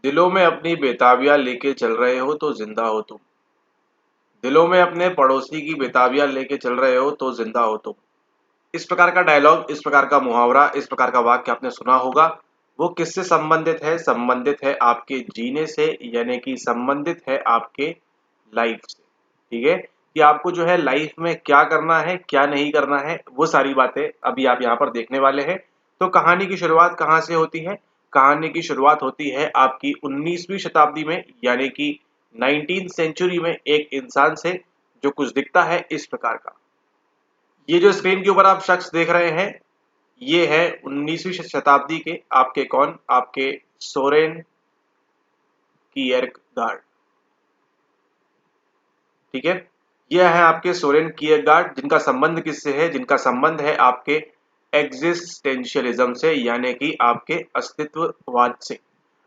दिलों में अपनी बेताबियां लेके चल रहे हो तो जिंदा हो तुम। दिलों में अपने पड़ोसी की बेताबियां लेके चल रहे हो तो जिंदा हो तुम। इस प्रकार का डायलॉग, इस प्रकार का मुहावरा, इस प्रकार का वाक्य आपने सुना होगा। वो किससे संबंधित है? संबंधित है आपके जीने से, यानी कि संबंधित है आपके लाइफ से। ठीक है, कि आपको जो है लाइफ में क्या करना है, क्या नहीं करना है, वो सारी बातें अभी आप यहाँ पर देखने वाले हैं। तो कहानी की शुरुआत कहाँ से होती है? कहानी की शुरुआत होती है आपकी 19वीं शताब्दी में, यानी कि 19th सेंचुरी में, एक इंसान से जो कुछ दिखता है इस प्रकार का। ये जो स्क्रीन के ऊपर आप शख्स देख रहे हैं, ये है 19वीं शताब्दी के आपके कौन? आपके सोरेन कियरगार्ड। ठीक है, यह है आपके सोरेन कियरगार्ड, जिनका संबंध किससे है? जिनका संबंध है आपके एग्जिस्टेंशियलिज्म से, यानी कि आपके अस्तित्ववाद से।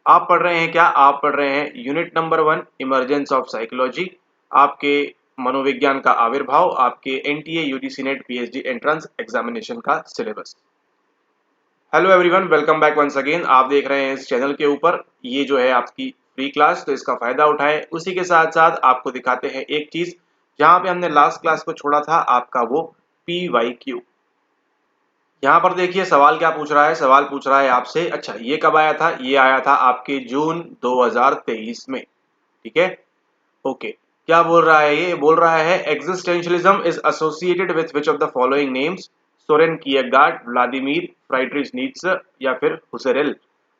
आप पढ़ रहे हैं क्या? आप पढ़ रहे हैं unit number 1, emergence of psychology, आपके मनोविज्ञान का आविर्भाव, आपके NTA UGC NET PhD entrance examination का syllabus. Hello everyone, welcome back once again. आप देख रहे हैं इस चैनल के ऊपर, ये जो है आपकी फ्री क्लास, तो इसका फायदा उठाएं। उसी के साथ साथ आपको दिखाते हैं एक चीज, जहां पे हमने लास्ट क्लास को छोड़ा था, आपका वो PYQ। यहाँ पर देखिए सवाल क्या पूछ रहा है। सवाल पूछ रहा है आपसे, अच्छा ये कब आया था? ये आया था आपके जून 2023 में। ठीक है, ओके। क्या बोल रहा है? ये बोल रहा है existentialism is associated with which of the following names? Soren Kierkegaard, Vladimir Friedrich Nietzsche या फिर हुसेरेल।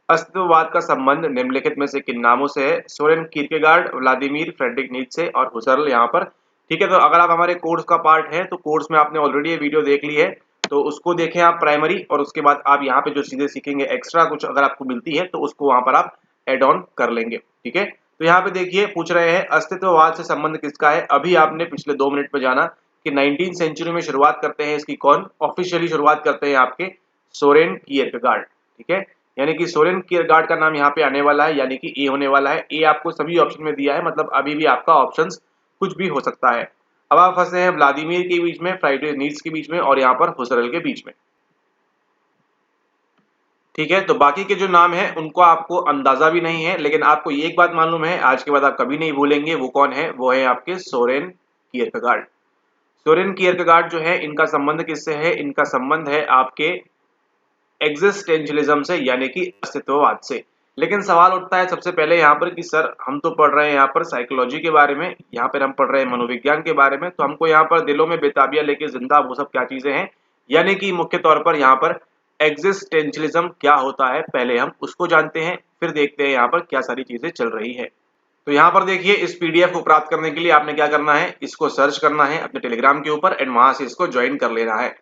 अस्तित्ववाद का संबंध निम्नलिखित में से किन नामों से है? Soren Kierkegaard, Vladimir Frederick Nietzsche और हुसेरेल यहाँ पर। ठीक है, तो अगर आप हमारे कोर्स का पार्ट है तो कोर्स में आपने ऑलरेडी ये वीडियो देख ली है, तो उसको देखें आप प्राइमरी, और उसके बाद आप यहाँ पे जो चीजें सीखेंगे एक्स्ट्रा कुछ अगर आपको मिलती है तो उसको वहां पर आप एड ऑन कर लेंगे। ठीक है, तो यहाँ पे देखिए पूछ रहे हैं अस्तित्ववाद से संबंध किसका है। अभी आपने पिछले 2 मिनट में जाना कि 19th सेंचुरी में शुरुआत करते हैं इसकी कौन? ऑफिशियली शुरुआत करते हैं आपके सोरेन कियरगार्ड। ठीक है, यानी कि सोरेन कियरगार्ड का नाम यहाँ पे आने वाला है, यानी कि ए होने वाला है। ए आपको सभी ऑप्शन में दिया है, मतलब अभी भी आपका ऑप्शन कुछ भी हो सकता है। अब आप फंसे हैं व्लादिमीर के बीच में, फ्राइड्रिच नीत्शे के बीच में, और यहाँ पर हुसेरेल के बीच में। ठीक है, तो बाकी के जो नाम है उनको आपको अंदाजा भी नहीं है, लेकिन आपको ये एक बात मालूम है, आज के बाद आप कभी नहीं भूलेंगे। वो कौन है? वो है आपके सोरेन कियरगार्ड। सोरेन कियरगार्ड जो है, इनका संबंध किससे है? इनका संबंध है आपके एग्जिस्टेंशियलिज्म से, यानी कि अस्तित्ववाद से। लेकिन सवाल उठता है सबसे पहले यहाँ पर कि सर हम तो पढ़ रहे हैं यहाँ पर साइकोलॉजी के बारे में, यहाँ पर हम पढ़ रहे हैं मनोविज्ञान के बारे में, तो हमको यहाँ पर दिलों में बेताबियां लेके जिंदा, वो सब क्या चीजें हैं? यानी कि मुख्य तौर पर यहाँ पर एग्जिस्टेंशियलिज्म क्या होता है, पहले हम उसको जानते हैं, फिर देखते हैं यहाँ पर क्या सारी चीजें चल रही है। तो यहाँ पर देखिए, इस पीडीएफ को प्राप्त करने के लिए आपने क्या करना है, इसको सर्च करना है अपने टेलीग्राम के ऊपर एंड वहां से इसको ज्वाइन कर लेना है।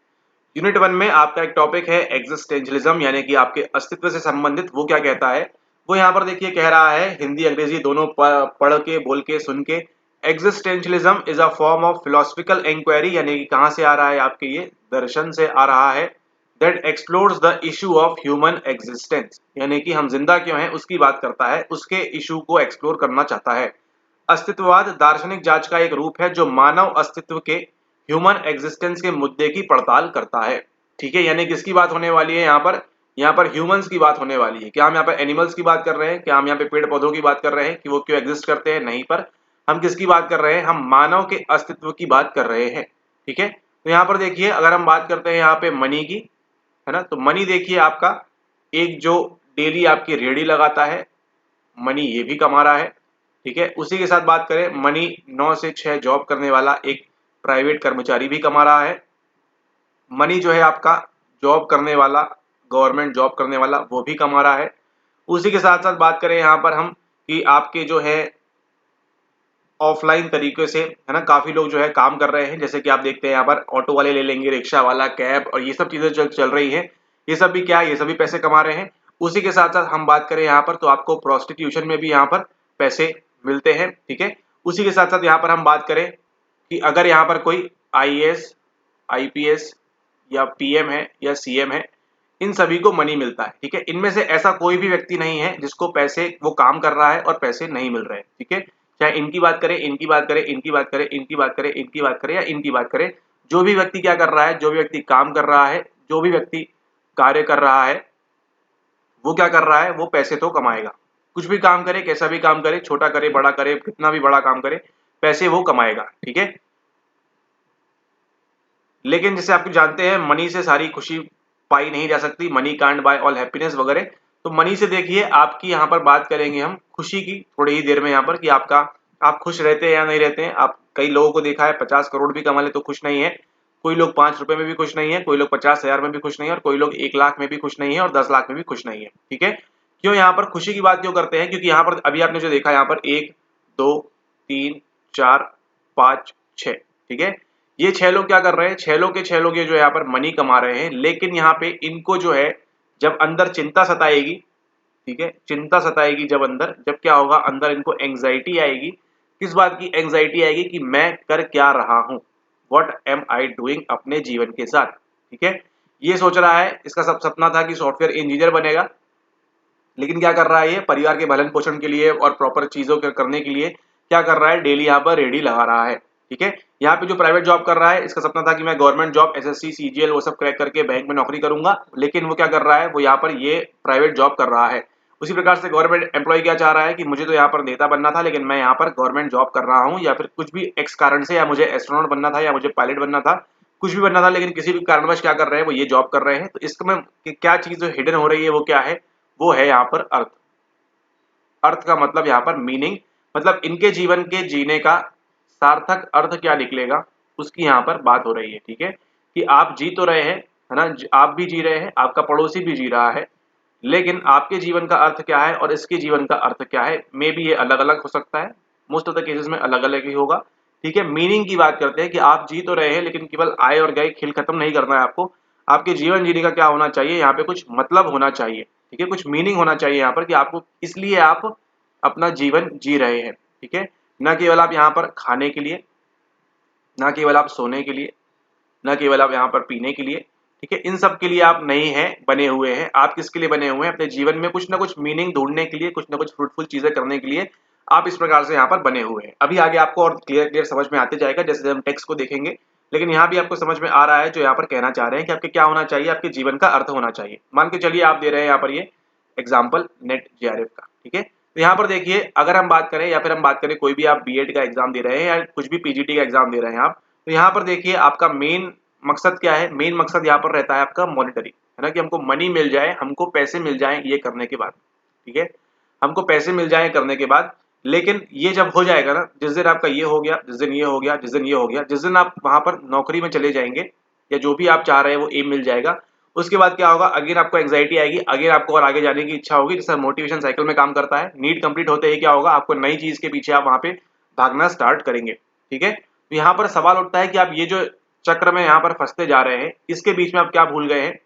यूनिट 1 में आपका एक टॉपिक है एग्जिस्टेंशियलिज्म, यानी कि आपके अस्तित्व से संबंधित। वो क्या कहता है? वो यहाँ पर देखिए कह रहा है, हिंदी अंग्रेजी दोनों पढ़ के, बोल के, सुन के। Existentialism is a form of philosophical inquiry, यानी कि कहाँ से आ रहा है? आपके ये दर्शन से आ रहा है। That explores the issue of human existence, यानी कि हम जिंदा क्यों हैं उसकी बात करता है, उसके इशू को एक्सप्लोर करना चाहता है। अस्तित्ववाद दार्शनिक जांच का एक रूप है जो मानव अस्तित्व के, ह्यूमन एग्जिस्टेंस के मुद्दे की पड़ताल करता है। ठीक है, यानी किसकी बात होने वाली है यहाँ पर? यहाँ पर ह्यूमंस की बात होने वाली है। क्या हम यहाँ पर एनिमल्स की बात कर रहे हैं? क्या हम यहाँ पे पेड़ पौधों की बात कर रहे हैं कि वो क्यों एग्जिस्ट करते हैं? नहीं, पर हम किसकी बात कर रहे हैं? हम मानव के अस्तित्व की बात कर रहे हैं। ठीक है, तो यहाँ पर देखिए, अगर हम बात करते हैं यहाँ पे मनी की, है ना, तो मनी देखिए आपका एक जो डेली आपकी रेडी लगाता है, मनी ये भी कमा रहा है। ठीक है, उसी के साथ बात करें, मनी 9 से 6 जॉब करने वाला एक प्राइवेट कर्मचारी भी कमा रहा है। मनी जो है आपका जॉब करने वाला, गवर्नमेंट जॉब करने वाला, वो भी कमा रहा है। उसी के साथ साथ बात करें यहाँ पर हम कि आपके जो है ऑफलाइन तरीके से, है ना, काफी लोग जो है काम कर रहे हैं। जैसे कि आप देखते हैं यहाँ पर ऑटो वाले ले लेंगे, रिक्शा वाला, कैब, और ये सब चीजें जो चल रही है, ये सब भी क्या है? ये सभी पैसे कमा रहे हैं। उसी के साथ साथ हम बात करें यहाँ पर, तो आपको प्रोस्टिट्यूशन में भी यहाँ पर पैसे मिलते हैं। ठीक है, उसी के साथ साथ यहाँ पर हम बात करें कि अगर यहाँ पर कोई IAS, IPS या PM है या CM है, इन सभी को मनी मिलता है। ठीक है, इनमें से ऐसा कोई भी व्यक्ति नहीं है जिसको पैसे, वो काम कर रहा है और पैसे नहीं मिल रहे हैं। ठीक है, चाहे इनकी बात करें, इनकी बात करें, इनकी बात करें, इनकी बात करें, इनकी बात करें, या इनकी बात करें, जो भी व्यक्ति क्या कर रहा है, जो भी व्यक्ति काम कर रहा है, जो भी व्यक्ति कार्य कर रहा है, वो क्या कर रहा है? वो पैसे तो कमाएगा। कुछ भी काम करे, कैसा भी काम करे, छोटा करे, बड़ा करे, कितना भी बड़ा काम करे, पैसे वो कमाएगा, ठीक है। लेकिन जैसे आप जानते हैं मनी से सारी खुशी पाई नहीं जा सकती, money can't buy all happiness वगैरह। तो मनी से देखिए आपकी यहाँ पर बात करेंगे हम खुशी की थोड़ी ही देर में यहाँ पर कि आप खुश रहते हैं या नहीं रहते हैं। आप कई लोगों को देखा है 50 करोड़ भी कमा ले तो खुश नहीं है, कोई लोग 5 रुपए में भी खुश नहीं है, कोई लोग 50,000 में भी खुश नहीं है, और कोई लोग 1 लाख में भी खुश नहीं है, और 10 लाख में भी खुश नहीं है, ठीक है। क्यों यहाँ पर खुशी की बात क्यों करते हैं? क्योंकि यहाँ पर अभी आपने जो देखा यहाँ पर 1 2 3 4 5 6, ठीक है। ये 6 लोग क्या कर रहे हैं? 6 लोग के 6 लोग ये जो यहाँ पर मनी कमा रहे हैं, लेकिन यहाँ पे इनको जो है जब अंदर चिंता सताएगी, ठीक है, चिंता सताएगी जब अंदर, जब क्या होगा अंदर इनको एंग्जाइटी आएगी। किस बात की एंग्जाइटी आएगी? कि मैं कर क्या रहा हूं, व्हाट एम आई डूइंग अपने जीवन के साथ, ठीक है। ये सोच रहा है, इसका सब सपना था कि सॉफ्टवेयर इंजीनियर बनेगा, लेकिन क्या कर रहा है ये परिवार के भरण पोषण के लिए और प्रॉपर चीजों के करने के लिए क्या कर रहा है? डेली यहाँ पर रेडी लगा रहा है, ठीक है। यहाँ पे जो प्राइवेट जॉब कर रहा है, इसका सपना था कि मैं गवर्नमेंट जॉब एसएससी सीजीएल वो सब क्रैक करके बैंक में नौकरी करूंगा, लेकिन वो क्या कर रहा है? वो यहाँ पर ये प्राइवेट जॉब कर रहा है। उसी प्रकार से गवर्नमेंट एम्प्लॉय क्या चाह रहा है कि मुझे तो यहाँ पर नेता बनना था, लेकिन मैं यहाँ पर गवर्नमेंट जॉब कर रहा हूँ, या फिर कुछ भी एक्स कारण से, या मुझे एस्ट्रोनॉट बनना था, या मुझे पायलट बनना था, कुछ भी बनना था, लेकिन किसी भी कारणवश क्या कर रहे हैं? वो ये जॉब कर रहे हैं। तो इसमें क्या चीज जो हिडन हो रही है वो क्या है? वो है यहाँ पर अर्थ। अर्थ का मतलब यहाँ पर मीनिंग, मतलब इनके जीवन के जीने का सार्थक अर्थ क्या निकलेगा, उसकी यहाँ पर बात हो रही है, ठीक है। कि आप जी तो रहे हैं, है ना, आप भी जी रहे हैं, आपका पड़ोसी भी जी रहा है, लेकिन आपके जीवन का अर्थ क्या है और इसके जीवन का अर्थ क्या है? मे बी ये अलग अलग हो सकता है, मोस्ट ऑफ द केसेस में अलग अलग ही होगा, ठीक है। मीनिंग की बात करते हैं कि आप जी तो रहे हैं, लेकिन केवल आए और गए खेल खत्म नहीं करना है आपको। आपके जीवन जीने का क्या होना चाहिए? यहाँ पे कुछ मतलब होना चाहिए, ठीक है, कुछ मीनिंग होना चाहिए यहाँ पर कि आपको इसलिए आप अपना जीवन जी रहे हैं, ठीक है। न केवल आप यहाँ पर खाने के लिए, न केवल आप सोने के लिए, न केवल आप यहाँ पर पीने के लिए, ठीक है, इन सब के लिए आप नहीं हैं बने हुए हैं। आप किसके लिए बने हुए हैं? अपने जीवन में कुछ ना कुछ मीनिंग ढूंढने के लिए, कुछ ना कुछ फ्रूटफुल चीजें करने के लिए आप इस प्रकार से यहाँ पर बने हुए हैं। अभी आगे आपको और क्लियर क्लियर समझ में आते जाएगा जैसे हम टेक्स्ट को देखेंगे, लेकिन यहाँ भी आपको समझ में आ रहा है जो यहाँ पर कहना चाह रहे हैं कि आपके क्या होना चाहिए? आपके जीवन का अर्थ होना चाहिए। मान के चलिए आप दे रहे हैं यहाँ पर ये एग्जाम्पल नेट जेआरएफ का, ठीक है। तो यहाँ पर देखिए अगर हम बात करें, या फिर हम बात करें कोई भी आप बीएड का एग्जाम दे रहे हैं या कुछ भी पीजीटी का एग्जाम दे रहे हैं आप, तो यहाँ पर देखिए आपका मेन मकसद क्या है? मेन मकसद यहाँ पर रहता है आपका मॉनिटरी, है ना, कि हमको मनी मिल जाए, हमको पैसे मिल जाए ये करने के बाद, ठीक है, हमको पैसे मिल जाए करने के बाद। लेकिन ये जब हो जाएगा ना, जिस दिन आपका ये हो गया, जिस दिन ये हो गया, जिस दिन ये हो गया, जिस दिन आप वहां पर नौकरी में चले जाएंगे या जो भी आप चाह रहे हैं वो एम मिल जाएगा, उसके बाद क्या होगा? अगेन आपको एंग्जाइटी आएगी, अगेन आपको और आगे जाने की इच्छा होगी, जैसा मोटिवेशन साइकिल में काम करता है। नीड कंप्लीट होते ही क्या होगा? आपको नई चीज के पीछे आप वहां पे भागना स्टार्ट करेंगे, ठीक है। तो यहाँ पर सवाल उठता है कि आप ये जो चक्र में यहाँ पर फंसते जा रहे हैं, इसके बीच में आप क्या भूल गए हैं?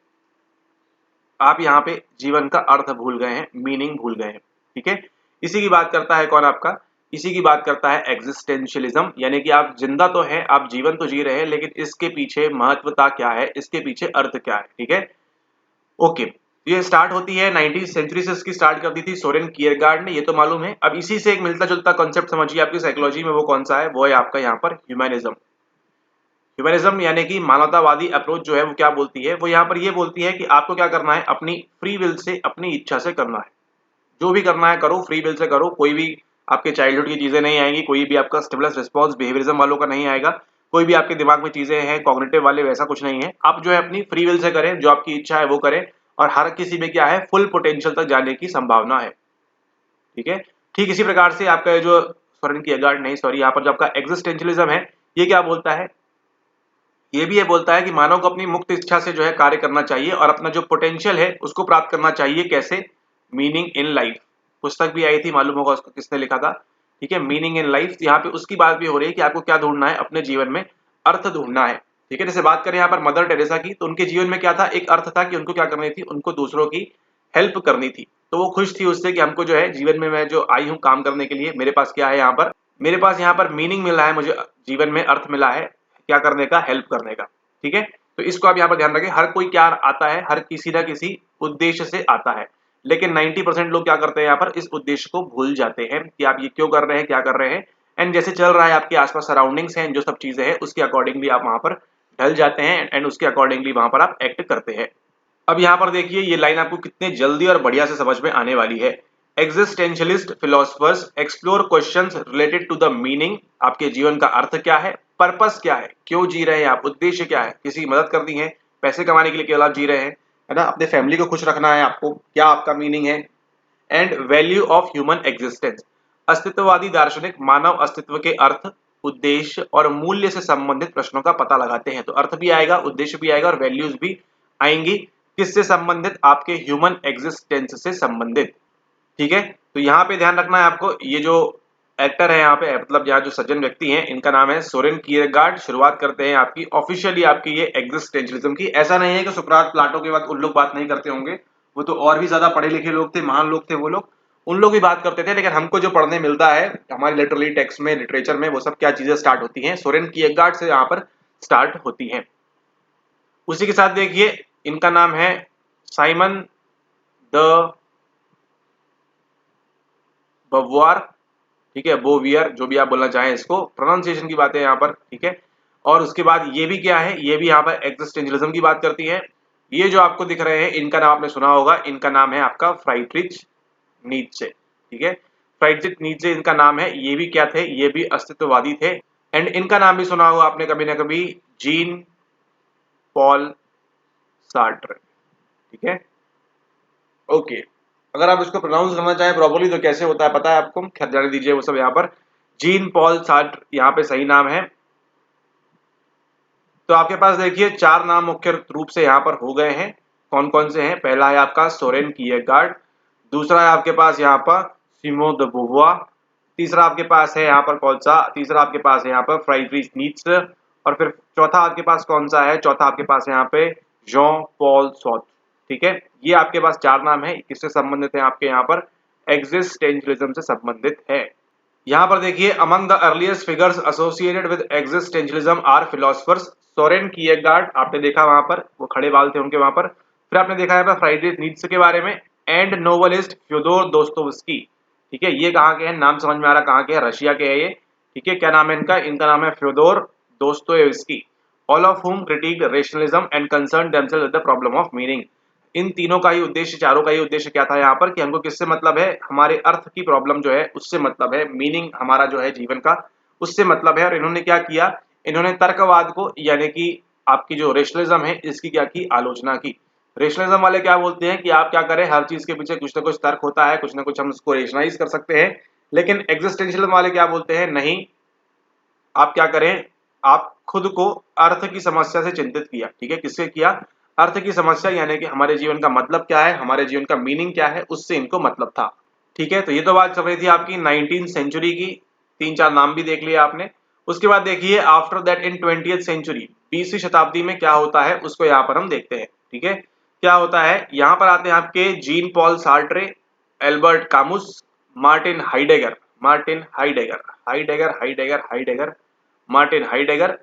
आप यहाँ पे जीवन का अर्थ भूल गए हैं, मीनिंग भूल गए हैं, ठीक है। इसी की बात करता है कौन? आपका इसी की बात करता है एग्जिस्टेंशियलिज्म, यानी कि आप जिंदा तो हैं, आप जीवन तो जी रहे हैं, लेकिन इसके पीछे महत्वता क्या है, इसके पीछे अर्थ क्या है, ठीक है। ओके, ये स्टार्ट होती है 19वीं सेंचुरी से, इसकी स्टार्ट कर दी थी सोरेन कियरगार्ड ने, ये तो मालूम है। अब इसी से एक मिलता जुलता कॉन्सेप्ट समझिए आपकी साइकोलॉजी में, वो कौन सा है? वो है आपका यहाँ पर ह्यूमैनिज्म। ह्यूमनिज्म यानी कि मानवतावादी अप्रोच जो है वो क्या बोलती है? वो यहाँ पर ये बोलती है कि आपको क्या करना है? अपनी फ्री विल से, अपनी इच्छा से करना है। जो भी करना है करो, फ्री विल से करो। कोई भी आपके चाइल्डहुड की चीजें नहीं आएंगी, कोई भी आपका स्टिमुलस रिस्पॉन्स बिहेवियरिज्म वालों का नहीं आएगा, कोई भी आपके दिमाग में चीजें हैं कॉग्निटिव वाले, वैसा कुछ नहीं है। आप जो है अपनी फ्री विल से करें, जो आपकी इच्छा है वो करें, और हर किसी में क्या है? फुल पोटेंशियल तक जाने की संभावना है, ठीक है। ठीक इसी प्रकार से आपका ये जो सोरेन कियरगार्ड नहीं सॉरी यहाँ पर जो आपका एग्जिस्टेंशियलिज्म है, ये क्या बोलता है? ये भी ये बोलता है कि मानव को अपनी मुक्त इच्छा से जो है कार्य करना चाहिए और अपना जो पोटेंशियल है उसको प्राप्त करना चाहिए। कैसे? मीनिंग इन लाइफ, पुस्तक भी आई थी, मालूम होगा उसको किसने लिखा था, ठीक है, मीनिंग इन लाइफ। यहाँ पे उसकी बात भी हो रही है कि आपको क्या ढूंढना है अपने जीवन में? अर्थ ढूंढना है, ठीक है। जैसे बात करें यहाँ पर मदर टेरेसा की, तो उनके जीवन में क्या था? एक अर्थ था कि उनको क्या करनी थी? उनको दूसरों की हेल्प करनी थी। तो वो खुश थी उससे कि हमको जो है जीवन में, मैं जो आई हूँ काम करने के लिए, मेरे पास क्या है यहाँ पर? मेरे पास यहाँ पर मीनिंग मिला है, मुझे जीवन में अर्थ मिला है क्या करने का? हेल्प करने का, ठीक है। तो इसको आप यहाँ पर ध्यान रखें। हर कोई क्या आता है? हर किसी ना किसी उद्देश्य से आता है, लेकिन 90% लोग क्या करते हैं यहाँ पर? इस उद्देश्य को भूल जाते हैं कि आप ये क्यों कर रहे हैं, क्या कर रहे हैं, एंड जैसे चल रहा है आपके आसपास सराउंडिंग्स हैं, जो सब चीजें हैं, उसके अकॉर्डिंगली आप वहां पर ढल जाते हैं एंड उसके अकॉर्डिंगली वहां पर आप एक्ट करते हैं। अब यहाँ पर देखिए ये लाइन आपको कितने जल्दी और बढ़िया से समझ में आने वाली है। Existentialist philosophers explore questions related to the meaning, आपके जीवन का अर्थ क्या है, पर्पस क्या है, क्यों जी रहे हैं आप, उद्देश्य क्या है, किसी की मदद करनी है, पैसे कमाने के लिए केवल आप जी रहे हैं, है ना, अपने फैमिली को खुश रखना है आपको, क्या आपका मीनिंग है। And value of human existence, अस्तित्ववादी दार्शनिक मानव अस्तित्व के अर्थ, उद्देश्य और मूल्य से संबंधित प्रश्नों का पता लगाते हैं। तो अर्थ भी आएगा, उद्देश्य भी आएगा और वैल्यूज भी आएंगी, किससे संबंधित, आपके ह्यूमन एग्जिस्टेंस से संबंधित। ठीक है, तो यहाँ पे ध्यान रखना है आपको, ये जो एक्टर है यहाँ पे, मतलब यहाँ जो सज्जन व्यक्ति हैं, इनका नाम है सोरेन कियरगार्ड। शुरुआत करते हैं आपकी ऑफिशियली आपकी ये एग्जिस्टेंशलिज्म की। ऐसा नहीं है कि सुकरात प्लाटो के बाद उन लोग बात नहीं करते होंगे, वो तो और भी ज्यादा पढ़े लिखे लोग थे, महान लोग थे वो लोग, उन लोग भी बात करते थे, लेकिन हमको जो पढ़ने मिलता है हमारी लिटरली टेक्स्ट में, लिटरेचर में, वो सब क्या चीजें स्टार्ट होती हैं, सोरेन कियरगार्ड से यहाँ पर स्टार्ट होती हैं। उसी के साथ देखिए इनका नाम है साइमन द बवुआर, ठीक है, बोवियर, जो भी आप बोलना चाहें, इसको प्रोनाउंसिएशन की बातें यहाँ पर, ठीक है। और उसके बाद ये भी क्या है, ये भी यहाँ पर एग्जिस्टेंशलिज्म की बात करती है। ये जो आपको दिख रहे हैं, इनका नाम आपने सुना होगा, इनका नाम है आपका फ्राइड्रिच नीत्शे, ठीक है, फ्राइड्रिच नीत्शे इनका नाम है। ये भी क्या थे, ये भी अस्तित्ववादी थे। एंड इनका नाम भी सुना होगा आपने कभी ना कभी, जीन पॉल सार्ट्रे, ठीक है। ओके, अगर आप इसको प्रोनाउंस करना चाहें प्रॉपर्ली तो कैसे होता है पता है आपको, खैर जाने दीजिए वो सब। यहाँ पर जीन पॉल सार्ट्रे यहाँ पे सही नाम है। तो आपके पास देखिए चार नाम मुख्य रूप से यहाँ पर हो गए हैं। कौन कौन से हैं, पहला है आपका सोरेन कियरगार्ड, दूसरा है आपके पास यहाँ पर सिमोन द बोवुआर, तीसरा आपके पास है यहाँ पर कौन सा, तीसरा आपके पास है यहाँ पर फ्राइड्रिच नीत्शे, और फिर चौथा आपके पास कौन सा है, चौथा आपके पास है यहाँ पे जॉन पॉल सार्ट्रे, ठीक है। ये आपके पास चार नाम है, किससे संबंधित है, आपके यहाँ पर एग्जिस्टेंशलिज्म से संबंधित है। यहाँ पर देखिए among the earliest figures associated with existentialism are philosophers Soren Kierkegaard, आपने देखा वहां पर वो खड़े बाल थे उनके वहां पर, फिर आपने देखा यहाँ पर फ्राइड्रिच नीत्शे के बारे में, एंड नोवेलिस्ट फ्योदोर दोस्तोयेव्स्की, ठीक है। ये कहाँ के हैं, नाम समझ में आ रहा कहाँ के हैं, रशिया के हैं ये, ठीक है। क्या नाम है इनका, इनका नाम है Fyodor Dostoevsky. All of whom criticised rationalism and concern themselves with the problem of meaning. इन तीनों का ही उद्देश्य, चारों का ही उद्देश्य क्या था यहाँ पर, कि हमको किससे मतलब है, हमारे अर्थ की प्रॉब्लम जो है उससे मतलब है, मीनिंग हमारा जो है जीवन का उससे मतलब है। और इन्होंने क्या किया, इन्होंने तर्कवाद को, यानी कि आपकी जो रेशनलिज्म है इसकी क्या की, आलोचना की। रेशनलिज्म वाले क्या बोलते हैं कि आप क्या करें, हर चीज के पीछे कुछ ना कुछ तर्क होता है, कुछ ना कुछ हम उसको रेशनाइज कर सकते हैं। लेकिन एग्जिस्टेंशियलिज्म वाले क्या बोलते हैं, नहीं, आप क्या करें, आप खुद को अर्थ की समस्या से चिंतित किया, ठीक है। किससे किया, अर्थ की समस्या, यानी कि हमारे जीवन का मतलब क्या है, हमारे जीवन का मीनिंग क्या है, उससे इनको मतलब था, ठीक है। तो ये तो बात चल रही थी आपकी 19th सेंचुरी की, तीन चार नाम भी देख लिया आपने। उसके बाद देखिए after that in 20th century, 20वीं शताब्दी में क्या होता है उसको यहाँ पर हम देखते हैं, ठीक है। क्या होता है, यहाँ पर आते हैं आपके Jean Paul Sartre, Albert Camus, Martin Heidegger, Martin Heidegger, Heidegger Heidegger Heidegger, Martin Heidegger,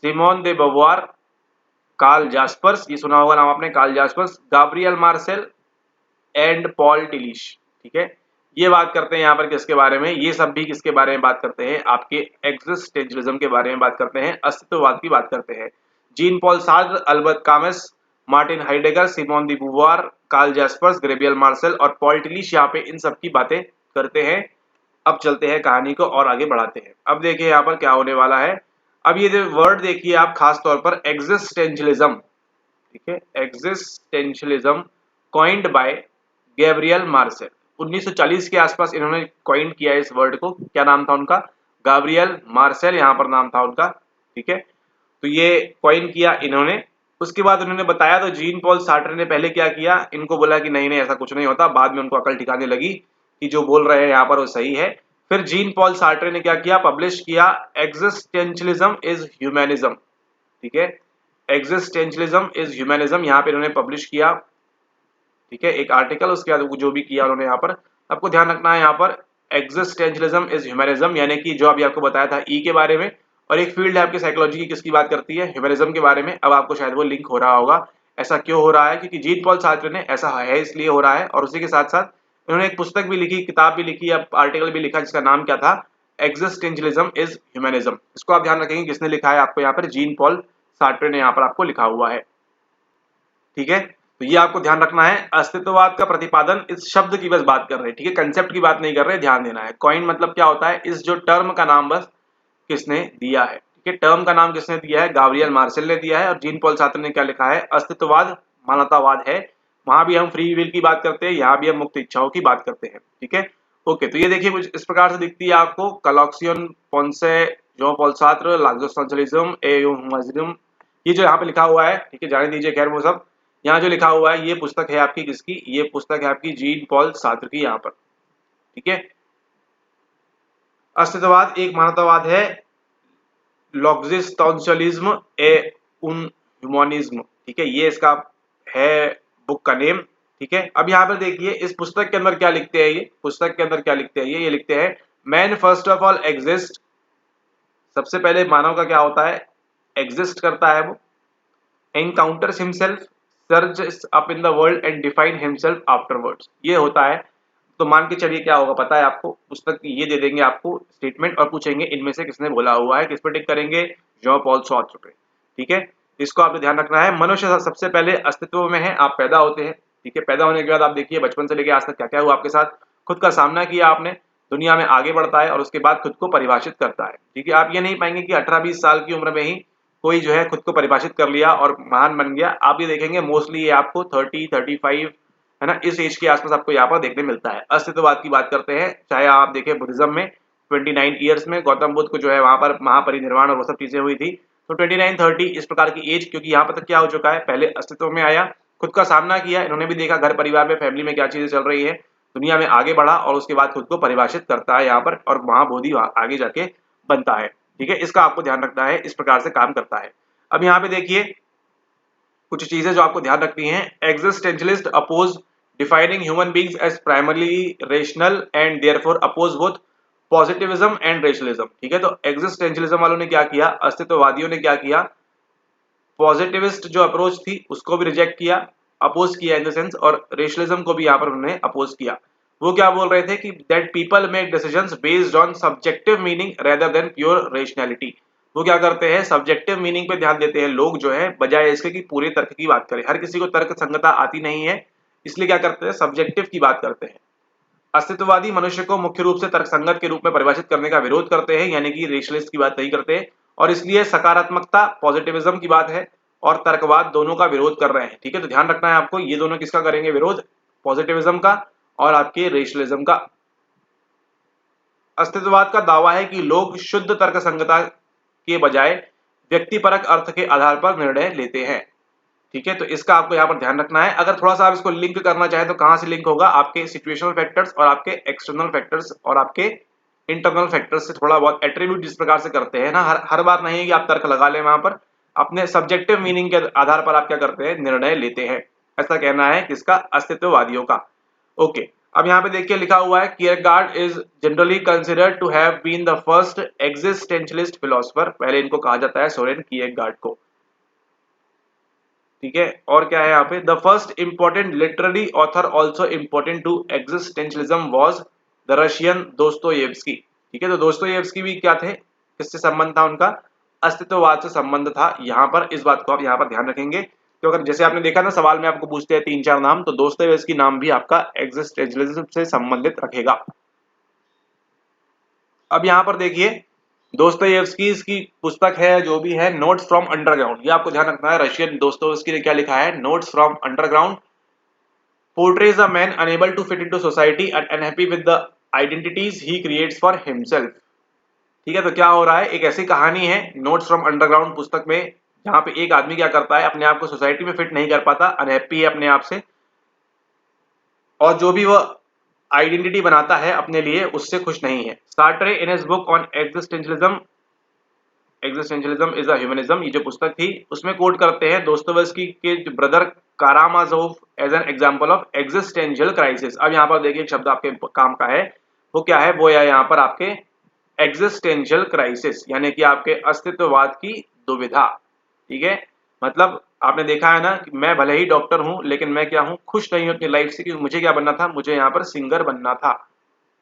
Simone de Beauvoir, Karl Jaspers, ये सुना होगा नाम आपने, Karl Jaspers, Gabriel Marcel and Paul Tillich, ठीक है। ये बात करते हैं यहाँ पर किसके बारे में, ये सब भी किसके बारे में बात करते हैं, आपके एग्जिस्टेंशलिज्म के बारे में बात करते हैं, अस्तित्ववाद की बात करते हैं। Jean Paul Sartre, Albert Camus, Martin Heidegger, Simone de Beauvoir, Karl Jaspers, Gabriel Marcel और पॉल टिलिश, यहाँ पे इन सब की बातें करते हैं। अब चलते हैं कहानी को और आगे बढ़ाते हैं। अब देखिए यहाँ पर क्या होने वाला है, अब ये वर्ड देखिए आप खास तौर पर एग्जिस्टेंशलिज्म, ठीक है, existentialism coined by Gabriel Marcel, 1940 के आसपास इन्होंने कॉइन किया इस वर्ड को। क्या नाम था उनका, गाब्रियल मार्सेल यहाँ पर नाम था उनका, ठीक है। तो ये कॉइन किया इन्होंने। उसके बाद उन्होंने बताया, तो जीन पॉल सार्ट्रे ने पहले क्या किया, इनको बोला कि नहीं नहीं ऐसा कुछ नहीं होता, बाद में उनको अकल ठिकाने लगी कि जो बोल रहे हैं यहाँ पर वो सही है। फिर जीन पॉल सार्ट्रे ने क्या किया, पब्लिश किया एग्जिस्टेंशलिज्म इज ह्यूमैनिज्म, ठीक है, एग्जिस्टेंशलिज्म इज ह्यूमैनिज्म, यहाँ पे इन्होंने पब्लिश किया, ठीक है, एक आर्टिकल। उसके बाद जो भी किया उन्होंने यहाँ पर, आपको ध्यान रखना है यहाँ पर एग्जिस्टेंशलिज्म इज ह्यूमैनिज्म, यानी कि जो अभी आपको बताया था ई के बारे में, और एक फील्ड है आपकी साइकोलॉजी की, किसकी बात करती है, ह्यूमैनिज्म के बारे में। अब आपको शायद वो लिंक हो रहा होगा, ऐसा क्यों हो रहा है, क्योंकि जीन पॉल सार्ट्रे ने, ऐसा है इसलिए हो रहा है। और उसी के साथ साथ उन्होंने एक पुस्तक भी लिखी, किताब भी लिखी, अब आर्टिकल भी लिखा, जिसका नाम क्या था, एग्जिस्टेंशलिज्म इज ह्यूमैनिज्म। इसको आप ध्यान रखेंगे किसने लिखा है, आपको यहाँ पर जीन पॉल सार्ट्रे ने यहाँ पर आपको लिखा हुआ है, ठीक है। तो ये आपको ध्यान रखना है। अस्तित्ववाद का प्रतिपादन, इस शब्द की बस बात कर रहे हैं, ठीक है, कंसेप्ट की बात नहीं कर रहे, ध्यान देना है। कॉइन मतलब क्या होता है, इस जो टर्म का नाम बस किसने दिया है, ठीक है, टर्म का नाम किसने दिया है, गाब्रियल मार्शल ने दिया है। और जीन पॉल सार्त्र ने क्या लिखा है, अस्तित्ववाद मानवतावाद है। वहां भी हम फ्री विल की बात करते हैं, यहाँ भी हम मुक्त इच्छाओं की बात करते हैं, ठीक है। ओके, तो ये देखिए कुछ इस प्रकार से दिखती है आपको, कलॉक्सियन, पोंसे, जॉन पॉल सार्त्र, एक्जिस्टेंशियलिज्म, एह्यूमनिज्म, ये जो यहाँ पे लिखा हुआ है, ठीक है, जाने दीजिए, खैर वो सब। यहाँ जो लिखा हुआ है ये पुस्तक है आपकी किसकी, ये पुस्तक है आपकी जीन पॉल सार्त्र की यहाँ पर, ठीक है। अस्तित्ववाद एक मानवतावाद है, लॉक्जिस्टेंशियलिज्म ए उन ह्यूमनिज्म, ठीक है, ये इसका है बुक का नेम, ठीक है। अब यहाँ पर देखिए इस पुस्तक के अंदर क्या लिखते हैं, ये पुस्तक के अंदर क्या लिखते हैं, ये लिखते हैं, man first of all exist, सबसे पहले मानव का क्या होता है, एग्जिस्ट करता है वो, encounters himself, surges up in the world and define himself afterwards, ये होता है। तो मान के चलिए क्या होगा पता है आपको, पुस्तक ये दे देंगे आपको स्टेटमेंट और पूछेंगे इनमें से किसने बोला हुआ है, किस पे टिक करेंगे, जॉन पॉल सार्त्र पे, ठीक है। इसको आपको ध्यान रखना है। मनुष्य सबसे पहले अस्तित्व में है, आप पैदा होते हैं, ठीक है, पैदा होने के बाद आप देखिए बचपन से लेकर आज तक क्या क्या हुआ आपके साथ, खुद का सामना किया आपने, दुनिया में आगे बढ़ता है और उसके बाद खुद को परिभाषित करता है, ठीक है। आप ये नहीं पाएंगे कि 18-20 साल की उम्र में ही कोई जो है खुद को परिभाषित कर लिया और महान बन गया। आप ये देखेंगे मोस्टली ये आपको 30-35 है ना, इस एज के आसपास आपको यहाँ पर देखने मिलता है। अस्तित्ववाद की बात करते हैं, चाहे आप देखें बुद्धिज्म में 29 ईयर्स में गौतम बुद्ध को जो है वहां पर महापरिनिर्वाण और वो सब चीजें हुई थी, तो 29-30 इस प्रकार की एज, क्योंकि यहाँ पर तक क्या हो चुका है, पहले अस्तित्व में आया, खुद का सामना किया, इन्होंने भी देखा घर परिवार में फैमिली में क्या चीजें चल रही है, दुनिया में आगे बढ़ा और उसके बाद खुद को परिभाषित करता है यहाँ पर और महाबोधि आगे जाके बनता है, ठीक है। इसका आपको ध्यान रखना है, इस प्रकार से काम करता है। अब यहाँ पे देखिए कुछ चीजें जो आपको ध्यान रखनी है, existentialist oppose defining human beings as primarily rational and therefore oppose both positivism and rationalism, ठीक है। तो एग्जिस्टेंशियलिज्म वालों ने क्या किया, अस्तित्ववादियों ने क्या किया, पॉजिटिविस्ट जो अप्रोच थी उसको भी रिजेक्ट किया, अपोज किया इन द सेंस, और रेशनलिज्म को भी यहाँ पर उन्होंने अपोज किया। वो क्या बोल रहे थे कि that people make decisions based on subjective meaning rather than pure rationality. वो क्या करते हैं, सब्जेक्टिव मीनिंग पे ध्यान देते हैं लोग जो है, बजाय इसके कि पूरे तर्क की बात करें। हर किसी को तर्क संगता आती नहीं है, इसलिए क्या करते हैं, सब्जेक्टिव की बात करते हैं। अस्तित्ववादी मनुष्य को मुख्य रूप से तर्कसंगत के रूप में परिभाषित करने का विरोध करते हैं, यानी कि रेशनलिस्ट की बात नहीं करते, और इसलिए सकारात्मकता पॉजिटिविज्म की बात है और तर्कवाद दोनों का विरोध कर रहे हैं, ठीक है। तो ध्यान रखना है आपको, ये दोनों किसका करेंगे विरोध, पॉजिटिविज्म का और आपके रेशनलिज्म का। अस्तित्ववाद का दावा है कि लोग शुद्ध तर्कसंगता के बजाय व्यक्तिपरक अर्थ के आधार पर निर्णय लेते हैं, ठीक है। तो इसका आपको यहाँ पर ध्यान रखना है। अगर थोड़ा सा आप इसको लिंक करना चाहे तो कहां से लिंक होगा, आपके सिचुएशनल फैक्टर्स और आपके एक्सटर्नल फैक्टर्स और आपके इंटरनल फैक्टर्स से थोड़ा बहुत एट्रीब्यूट जिस प्रकार से करते हैं ना, हर बात नहीं है कि आप तर्क लगा लें, वहां पर अपने सब्जेक्टिव मीनिंग के आधार पर आप क्या करते हैं, निर्णय लेते हैं, ऐसा कहना है किसका, अस्तित्ववादियों का। ओके, अब यहाँ पे देखिए लिखा हुआ है, Kierkegaard is generally considered to have been the first existentialist philosopher, पहले इनको कहा जाता है सोरेन कियरगार्ड को, ठीक है। और क्या है यहाँ पे, the first important literary author also important to existentialism was the Russian Dostoevsky, ठीक है। तो दोस्तोयेव्स्की भी क्या थे, किससे संबंध था उनका, अस्तित्ववाद से संबंध था। यहाँ पर इस बात को आप यहाँ पर ध्यान रखेंगे, तो अगर जैसे आपने देखा ना सवाल में आपको पूछते हैं 3-4 नाम, तो दोस्तोयेव्स्की नाम भी आपका एग्जिस्टेंशियलिज्म से संबंधित रखेगा। अब यहाँ पर देखिए दोस्तोयेव्स्की की पुस्तक है जो भी है, नोट्स फ्रॉम अंडरग्राउंड, ये आपको ध्यान रखना है। रशियन दोस्तोयेव्स्की ने क्या लिखा है, notes from underground portrays a man unable to fit into society and unhappy with the identities he creates for himself, ठीक है। तो क्या हो रहा है, एक ऐसी कहानी है नोट्स फ्रॉम अंडरग्राउंड पुस्तक में, जहां पे एक आदमी क्या करता है, अपने आप को सोसाइटी में फिट नहीं कर पाता, अनहैप्पी है अपने आप से, और जो भी वह आइडेंटिटी बनाता है अपने लिए उससे खुश नहीं है। Sartre in his book on existentialism is a humanism, ये जो पुस्तक थी उसमें कोट करते हैं दोस्तोयेव्स्की के brother Karamazov as an example of existential crisis. अब यहाँ पर देखिए एक शब्द आपके काम का है, वो क्या है, वो है यहाँ पर आपके एग्जिस्टेंशियल क्राइसिस, यानी कि आपके अस्तित्ववाद की दुविधा, ठीक है। मतलब आपने देखा है ना कि मैं भले ही डॉक्टर हूं लेकिन मैं क्या हूं, खुश नहीं हूं अपनी लाइफ से, क्योंकि मुझे क्या बनना था, मुझे यहाँ पर सिंगर बनना था,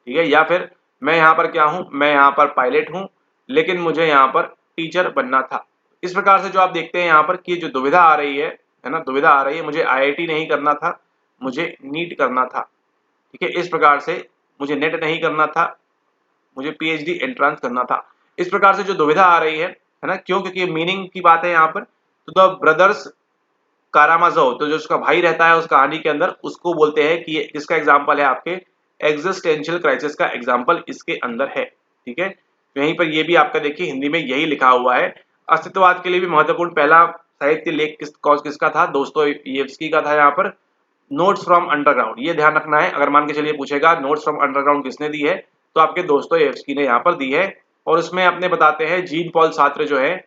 ठीक है। या फिर मैं यहाँ पर क्या हूं, मैं यहाँ पर पायलट हूं लेकिन मुझे यहाँ पर टीचर बनना था। इस प्रकार से जो आप देखते हैं यहाँ पर कि जो दुविधा आ रही है है ना, दुविधा आ रही है, मुझे IIT नहीं करना था, मुझे नीट करना था, ठीक है, इस प्रकार से मुझे नेट नहीं करना था, मुझे PhD एंट्रेंस करना था, इस प्रकार से जो दुविधा आ रही है ना, क्यों, क्योंकि मीनिंग की बात है यहाँ पर। तो द ब्रदर्स कारामाजोव, तो जो उसका भाई रहता है उस कहानी के अंदर, उसको बोलते हैं कि ये किसका एग्जाम्पल है, आपके एग्जिस्टेंशियल क्राइसिस का एग्जाम्पल इसके अंदर है, ठीक है। तो यहीं पर ये भी आपका देखिए हिंदी में यही लिखा हुआ है। अस्तित्ववाद के लिए भी महत्वपूर्ण पहला साहित्य लेख किसका था, दोस्तोयेव्स्की का था यहाँ पर। नोट्स फ्रॉम अंडरग्राउंड, ये ध्यान रखना है, अगर मान के चलिए पूछेगा नोट्स फ्रॉम अंडरग्राउंड किसने दी है, तो आपके दोस्तोयेव्स्की ने यहाँ पर दी है। और उसमें अपने बताते हैं जीन पॉल सार्त्रे जो है,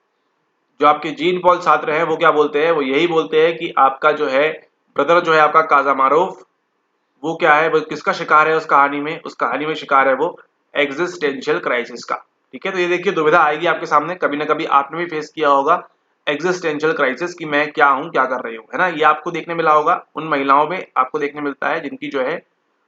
जो आपके जीन पॉल सार्त्रे हैं, वो क्या बोलते हैं, वो यही बोलते हैं कि आपका जो है ब्रदर जो है आपका काजामारोव, वो क्या है, वो किसका शिकार है उस कहानी में शिकार है वो एग्जिस्टेंशियल क्राइसिस का, ठीक है। तो ये देखिए दुविधा आएगी आपके सामने, कभी ना कभी आपने भी फेस किया होगा एग्जिस्टेंशियल क्राइसिस कि मैं क्या हूं, क्या कर रही हूं, है ना। ये आपको देखने मिला होगा उन महिलाओं में, आपको देखने मिलता है जिनकी जो है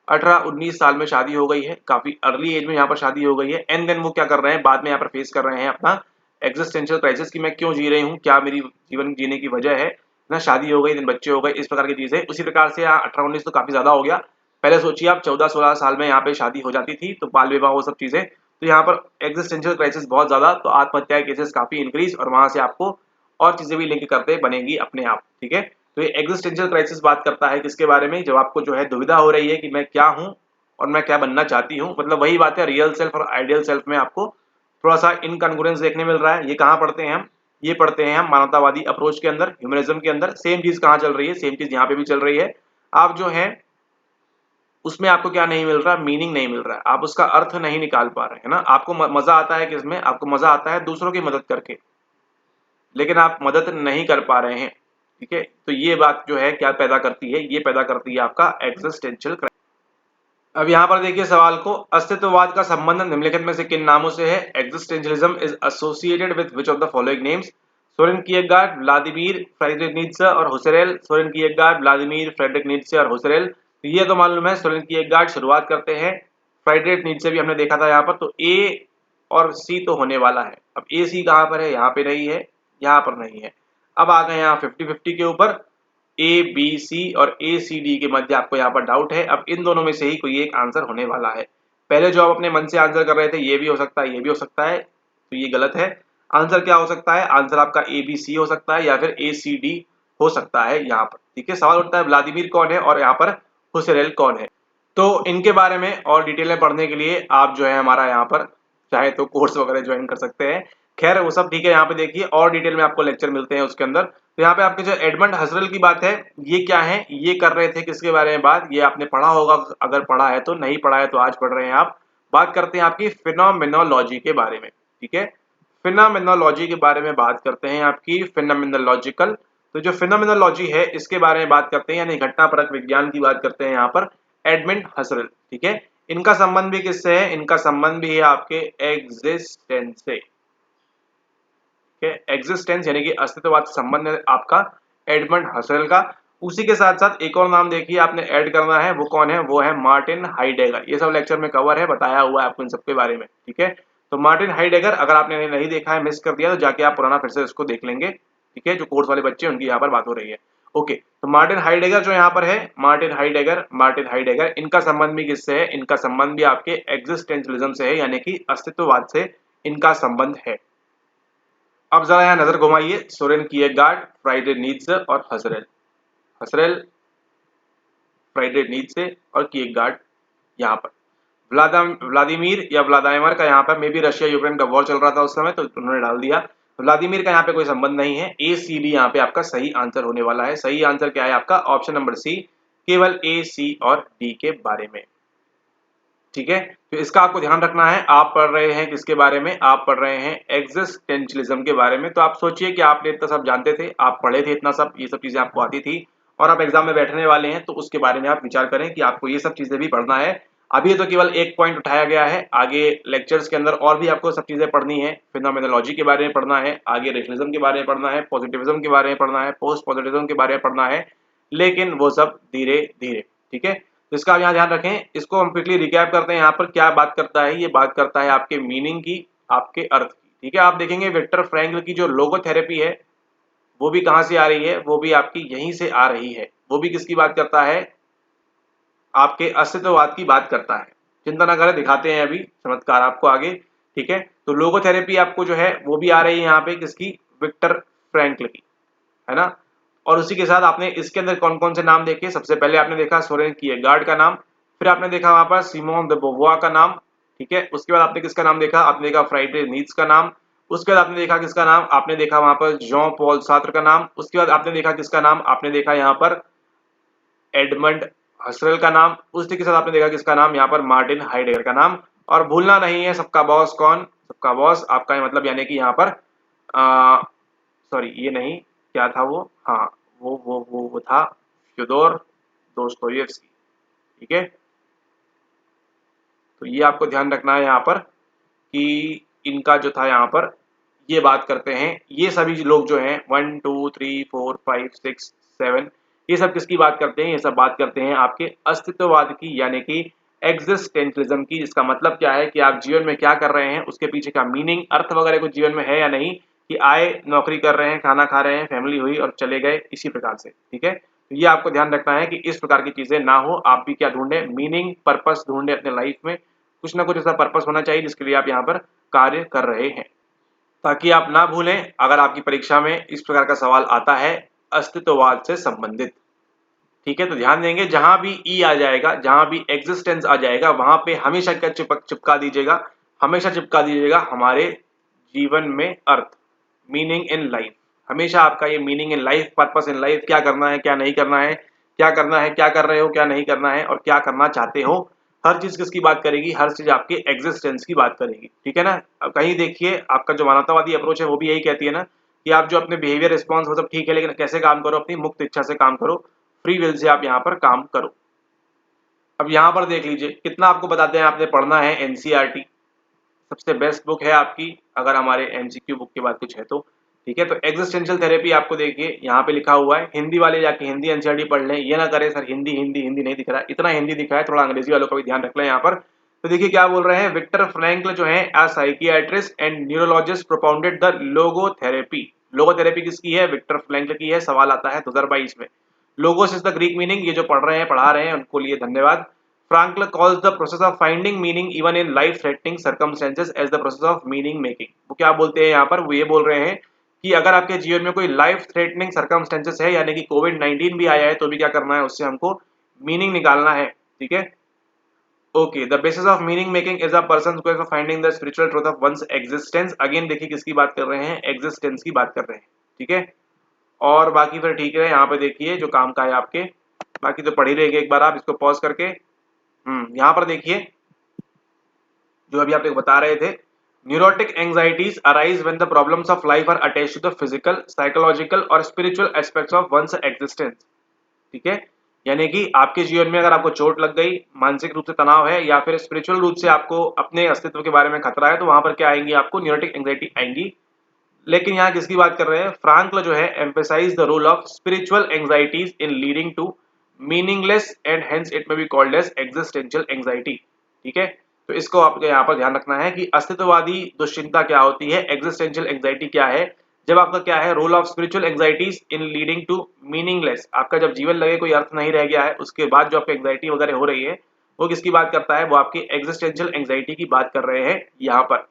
18-19 साल में शादी हो गई है, काफी अर्ली एज में यहाँ पर शादी हो गई है, एंड देन वो क्या कर रहे हैं, बाद में यहाँ पर फेस कर रहे हैं अपना एग्जिस्टेंशियल क्राइसिस कि मैं क्यों जी रही हूँ, क्या मेरी जीवन जीने की वजह है ना, शादी हो गई, दिन बच्चे हो गए, इस प्रकार की चीजें। उसी प्रकार से यहाँ 18-19 तो काफी ज्यादा हो गया, पहले सोचिए आप 14-16 साल में यहाँ पे शादी हो जाती थी, तो बाल विवाह वो सब चीजें, तो यहाँ पर एग्जिस्टेंशियल क्राइसिस बहुत ज्यादा, तो आत्महत्या के केसेस काफी इंक्रीज, और वहां से आपको और चीजें भी लिंक करते बनेगी अपने आप, ठीक है। तो ये एग्जिस्टेंशियल क्राइसिस बात करता है किसके बारे में, जब आपको जो है दुविधा हो रही है कि मैं क्या हूँ और मैं क्या बनना चाहती हूँ, मतलब वही बात है, रियल सेल्फ और आइडियल सेल्फ में आपको थोड़ा सा इनकॉन्ग्रुएंस देखने मिल रहा है। ये कहाँ पढ़ते हैं हम, ये पढ़ते हैं हम मानवतावादी अप्रोच के अंदर, ह्यूमनिज्म के अंदर। सेम चीज कहाँ चल रही है, सेम चीज यहाँ पे भी चल रही है। आप जो है उसमें आपको क्या नहीं मिल रहा, मीनिंग नहीं मिल रहा है, आप उसका अर्थ नहीं निकाल पा रहे हैं ना। आपको मजा आता है किसमें, आपको मजा आता है दूसरों की मदद करके, लेकिन आप मदद नहीं कर पा रहे हैं, ठीक है। तो ये बात जो है क्या पैदा करती है, ये पैदा करती है आपका एग्जिस्टेंशियल क्राइसिस। अब यहाँ पर देखिए सवाल को, अस्तित्ववाद का संबंध निम्नलिखित में से किन नामों से है, existentialism is associated with which of the following names, Soren Kierkegaard, Vladimir Friedrich Nietzsche और Husserl, Soren Kierkegaard, Vladimir Frederick Nietzsche और हुसरेल। तो ये तो मालूम है, सोरेन किएरगार्ड शुरुआत करते हैं, फ्राइड्रिक नीत्शे भी हमने देखा था यहाँ पर। तो ए और सी तो होने वाला है, अब ए सी कहाँ पर है, यहाँ पे नहीं है, यहाँ पर नहीं है। अब आ गए यहाँ 50-50 के ऊपर, ए बी सी और ए सी डी के मध्य आपको यहाँ पर डाउट है। अब इन दोनों में से ही कोई एक आंसर होने वाला है। पहले जो आप अपने मन से आंसर कर रहे थे, ये भी हो सकता है, ये भी हो सकता है, तो ये गलत है। आंसर क्या हो सकता है, आंसर आपका ए बी सी हो सकता है या फिर ए सी डी हो सकता है यहाँ पर, ठीक है। सवाल उठता है व्लादिमीर कौन है और यहाँ पर हुसरेल कौन है। तो इनके बारे में और डिटेल में पढ़ने के लिए आप जो है हमारा यहाँ पर चाहे तो कोर्स वगैरह ज्वाइन कर सकते हैं। खैर वो सब ठीक है, यहाँ पे देखिए और डिटेल में आपको लेक्चर मिलते हैं उसके अंदर। तो यहाँ पे आपके जो एडमंड हसरल की बात है, ये क्या है, ये कर रहे थे किसके बारे में बात, ये आपने पढ़ा होगा, अगर पढ़ा है तो, नहीं पढ़ा है तो आज पढ़ रहे हैं आप। बात करते हैं आपकी फिनोमिनोलॉजी के बारे में, ठीक है। फिनोमिनोलॉजी के बारे में बात करते हैं आपकी फिनोमिनोलॉजिकल। तो जो फिनोमिनोलॉजी है इसके बारे में बात करते हैं, यानी घटनापरक विज्ञान की बात करते हैं यहाँ पर एडमंड हसरल, ठीक है। इनका संबंध भी किससे है, इनका संबंध भी है आपके एग्जिस्टेंस से, एग्जिस्टेंस यानी कि अस्तित्ववाद संबंध है आपका एडमंड हसरल का। उसी के साथ साथ एक और नाम देखिए आपने ऐड करना है, वो कौन है, वो है मार्टिन हाइडेगर। ये सब लेक्चर में कवर है, बताया हुआ है आपको इन सब के बारे में, ठीक है। तो मार्टिन हाइडेगर अगर आपने नहीं देखा है, मिस कर दिया, तो जाके आप पुराना फिर से इसको देख लेंगे, ठीक है। जो कोर्स वाले बच्चे उनकी यहाँ पर बात हो रही है, ओके। तो मार्टिन हाइडेगर जो यहाँ पर है, मार्टिन हाइडेगर इनका संबंध भी किससे है, इनका संबंध भी आपके एग्जिस्टेंशलिज्म से है, यानी कि अस्तित्ववाद से इनका संबंध है। अब जरा यहाँ नजर घुमाइए, सोरेन किएरगार्ड, फ्राइड्रिक नीत्शे और हसरेल, फ्राइड्रिक नीत्शे और किएरगार्ड। यहाँ पर व्लादिमीर या व्लादिमीर का यहाँ पर मे बी रशिया यूक्रेन का वॉर चल रहा था उस समय, तो उन्होंने डाल दिया। व्लादिमीर का यहाँ पे कोई संबंध नहीं है। ए सी डी यहाँ पे आपका सही आंसर होने वाला है। सही आंसर क्या है आपका, ऑप्शन नंबर सी, केवल ए सी और डी के बारे में, ठीक है। तो इसका आपको ध्यान रखना है। आप पढ़ रहे हैं किसके बारे में, आप पढ़ रहे हैं एग्जिस्टेंशलिज्म के बारे में। तो आप सोचिए कि आपने इतना सब जानते थे, आप पढ़े थे इतना सब, ये सब चीजें आपको आती थी, और आप एग्जाम में बैठने वाले हैं, तो उसके बारे में आप विचार करें कि आपको ये सब चीजें भी पढ़ना है। अभी तो केवल एक पॉइंट उठाया गया है, आगे लेक्चर्स के अंदर और भी आपको सब चीजें पढ़नी है। फिनोमिनोलॉजी के बारे में पढ़ना है, आगे रेशनलिज्म के बारे में पढ़ना है, पॉजिटिविज्म के बारे में पढ़ना है, पोस्ट पॉजिटिविज्म के बारे में पढ़ना है, लेकिन वो सब धीरे धीरे, ठीक है। तो इसका आप यहाँ ध्यान रखें। इसको हम क्विकली रिकैप करते हैं। यहाँ पर क्या बात करता है, ये बात करता है आपके मीनिंग की, आपके अर्थ की, ठीक है। आप देखेंगे विक्टर फ्रैंकल की जो लोगोथेरेपी है वो भी कहाँ से आ रही है, वो भी आपकी यहीं से आ रही है। वो भी किसकी बात करता है, आपके अस्तित्ववाद की बात करता है। चिंता ना करें, दिखाते हैं अभी चमत्कार आपको आगे, ठीक है। तो लोगोथेरेपी आपको जो है वो भी आ रही है यहाँ पे किसकी, विक्टर फ्रैंकल की, है ना। और उसी के साथ आपने इसके अंदर कौन कौन से नाम देखे, सबसे पहले आपने देखा सोरेन किएरगार्ड का नाम, फिर आपने देखा वहां पर सिमोन de beauvoir का नाम, ठीक है। उसके बाद आपने किसका नाम देखा, आपने देखा फ्राइडरिक नीत्शे का नाम, उसके बाद आपने देखा किसका नाम, आपने देखा वहां पर जॉन पॉल सार्त्र का नाम, उसके बाद आपने देखा किसका नाम, आपने देखा यहाँ पर एडमंड हसरेल का नाम, उसी के साथ आपने देखा किसका नाम, यहाँ पर मार्टिन हाइडेगर का नाम। और भूलना नहीं है सबका बॉस कौन, सबका बॉस आपका मतलब यानी कि यहाँ पर सॉरी ये नहीं, क्या था वो, हाँ वो था फ्योदोर दोस्तोयेव्स्की, ठीक है। तो ये आपको ध्यान रखना है यहाँ पर कि इनका जो था यहाँ पर ये बात करते हैं, ये सभी लोग जो हैं 1 2 3 4 5 6 7 ये सब किसकी बात करते हैं, ये सब बात करते हैं आपके अस्तित्ववाद की, यानी कि एग्जिस्टेंशलिज्म की। जिसका मतलब क्या है कि आप जीवन में क्या कर रहे हैं, उसके पीछे का मीनिंग, अर्थ वगैरह कुछ जीवन में है या नहीं, कि आए नौकरी कर रहे हैं, खाना खा रहे हैं, फैमिली हुई और चले गए, इसी प्रकार से, ठीक है। तो ये आपको ध्यान रखना है कि इस प्रकार की चीजें ना हो, आप भी क्या ढूंढे, मीनिंग पर्पस ढूंढे अपने लाइफ में, कुछ ना कुछ ऐसा पर्पस होना चाहिए जिसके लिए आप यहाँ पर कार्य कर रहे हैं, ताकि आप ना भूलें अगर आपकी परीक्षा में इस प्रकार का सवाल आता है अस्तित्ववाद से संबंधित, ठीक है। तो ध्यान देंगे जहां भी ई आ जाएगा, जहां भी एग्जिस्टेंस आ जाएगा, वहां पे हमेशा क्या चिपका दीजिएगा, हमेशा चिपका दीजिएगा हमारे जीवन में अर्थ, मीनिंग इन लाइफ। हमेशा आपका ये meaning in life, purpose in life, क्या करना है क्या नहीं करना है, क्या करना है क्या कर रहे हो क्या नहीं करना है, और क्या करना चाहते हो, हर चीज किसकी बात करेगी, हर चीज आपके एग्जिस्टेंस की बात करेगी, ठीक है ना। अब कहीं देखिए आपका जो मानवतावादी अप्रोच है वो भी यही कहती है ना कि आप जो अपने बिहेवियर रिस्पॉन्स वो सब ठीक है, लेकिन कैसे काम करो, अपनी मुक्त इच्छा से काम करो, फ्री विल से आप यहाँ पर काम करो। अब यहाँ पर देख लीजिए कितना आपको बताते हैं आपने पढ़ना है, एनसीईआरटी सबसे बेस्ट बुक है आपकी, अगर हमारे एमसीक्यू बुक के बाद कुछ है तो, ठीक है। तो एग्जिस्टेंशियल थेरेपी आपको देखिए यहाँ पे लिखा हुआ है, हिंदी वाले जाके हिंदी एनसीईआरटी पढ़ लें, ये ना करें सर हिंदी हिंदी हिंदी नहीं दिख रहा है, इतना हिंदी दिखा है, थोड़ा अंग्रेजी वालों का भी ध्यान रख लें यहाँ पर। तो देखिए क्या बोल रहे हैं, विक्टर फ्रैंकल जो है as psychiatrist and neurologist propounded the logotherapy. Logotherapy किसकी है, विक्टर फ्रैंकल की है। सवाल आता है 2022 में। Logos is the Greek meaning, ये जो पढ़ रहे हैं पढ़ा रहे हैं उनको लिए धन्यवाद। Frankl calls the process of finding meaning even in life-threatening circumstances as the process of meaning making। वो क्या बोलते हैं यहाँ पर, वो ये बोल रहे हैं कि अगर आपके जीवन में कोई लाइफ थ्रेटनिंग सर्कमस्टेंसेस है, यानी कि कोविड-19 भी आया है, तो भी क्या करना है, उससे हमको मीनिंग निकालना है, ठीक है। Okay, the basis of meaning making is a person quest of finding the spiritual truth of one's existence. Again देखिए किसकी बात कर रहे हैं, एग्जिस्टेंस की बात कर रहे हैं, ठीक है। और बाकी फिर ठीक है, यहाँ पे देखिए जो काम का है आपके, बाकी तो पढ़ ही रहेगा, एक बार आप इसको पॉज करके यहाँ पर देखिए जो अभी आप एक बता रहे थे, neurotic anxieties arise when the problems of life are attached to the physical, psychological और spiritual aspects of one's existence, ठीक है। यानी कि आपके जीवन में अगर आपको चोट लग गई, मानसिक रूप से तनाव है, या फिर स्पिरिचुअल रूप से आपको अपने अस्तित्व के बारे में खतरा है, तो वहां पर क्या आएंगी, आपको न्यूरोटिक एंजाइटी आएंगी। लेकिन यहाँ किसकी बात कर रहे हैं, फ्रांकल जो है emphasize the role of spiritual anxieties in leading to meaningless and hence it may be called as existential anxiety, ठीक है। तो इसको आपको यहाँ पर ध्यान रखना है कि अस्तित्ववादी दुश्चिंता क्या होती है, एग्जिस्टेंशियल एंजाइटी क्या है, जब आपका क्या है, role of spiritual anxieties in leading to meaningless, आपका जब जीवन लगे कोई अर्थ नहीं रह गया है, उसके बाद जो आपको एंजाइटी वगैरह हो रही है, वो किसकी बात करता है, वो आपकी एग्जिस्टेंशियल एंजाइटी की बात कर रहे हैं यहाँ पर।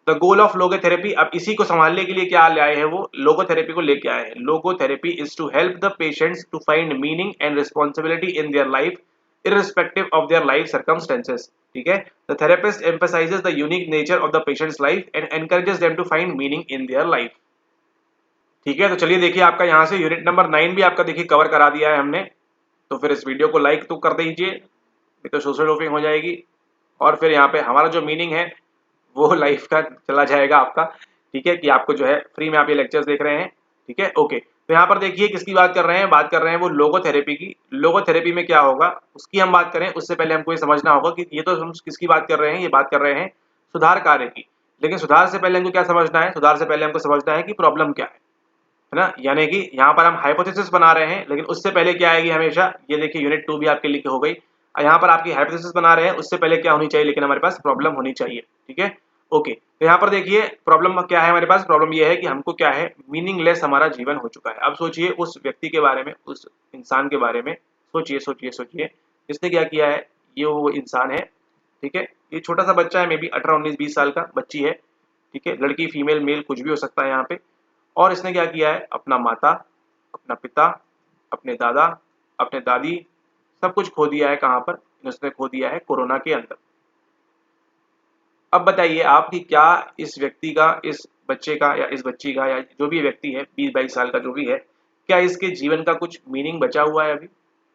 द गोल ऑफ लोगोथेरेपी, अब इसी को संभालने के लिए क्या ले आए हैं, वो लोगोथेरेपी को लेके आए हैं। Logotherapy is to help the patients to find meaning and responsibility in their life irrespective of their life circumstances, ठीक है। The therapist emphasizes the unique nature of the patient's life and encourages them to find meaning in their life, ठीक है। तो चलिए देखिए आपका यहाँ से यूनिट नंबर 9 भी आपका देखिए कवर करा दिया है हमने, तो फिर इस वीडियो को लाइक तो कर दीजिए, नहीं तो सोशल लूपिंग हो जाएगी, और फिर यहाँ पे हमारा जो मीनिंग है वो लाइफ का चला जाएगा आपका, ठीक है, कि आपको जो है फ्री में आप ये लेक्चर्स देख रहे हैं, ठीक है। ओके, तो यहाँ पर देखिए किसकी बात कर रहे हैं, बात कर रहे हैं वो लोगोथेरेपी की। लोगोथेरेपी में क्या होगा उसकी हम बात करें, उससे पहले हमको ये समझना होगा कि ये तो हम किसकी बात कर रहे हैं, ये बात कर रहे हैं सुधार कार्य की। लेकिन सुधार से पहले हमको क्या समझना है, सुधार से पहले हमको समझना है कि प्रॉब्लम क्या है ना। यानी कि यहाँ पर हम हाइपोथेसिस बना रहे हैं, लेकिन उससे पहले क्या आएगी हमेशा, ये देखिए यूनिट 2 भी आपके लिखे हो गई, यहाँ पर आपकी हाइपोथेसिस बना रहे हैं, उससे पहले क्या होनी चाहिए, लेकिन हमारे पास प्रॉब्लम होनी चाहिए, ठीक है। ओके, तो यहाँ पर देखिए प्रॉब्लम क्या है हमारे पास, प्रॉब्लम ये है कि हमको क्या है, मीनिंगलेस हमारा जीवन हो चुका है। अब सोचिए उस व्यक्ति के बारे में, उस इंसान के बारे में, सोचिए सोचिए सोचिए, जिसने क्या किया है। ये वो इंसान है, ठीक है, ये छोटा सा बच्चा है, मे बी 18 19 20 साल का बच्ची है, ठीक है, लड़की फीमेल मेल कुछ भी हो सकता है यहाँ पे। और इसने क्या किया है, अपना माता, अपना पिता, अपने दादा, अपने दादी, सब कुछ खो दिया है। कहाँ पर इसने खो दिया है, कोरोना के अंदर। अब बताइए आप कि क्या इस व्यक्ति का, इस बच्चे का या इस बच्ची का या जो भी व्यक्ति है 20-22 साल का जो भी है, क्या इसके जीवन का कुछ मीनिंग बचा हुआ है अभी?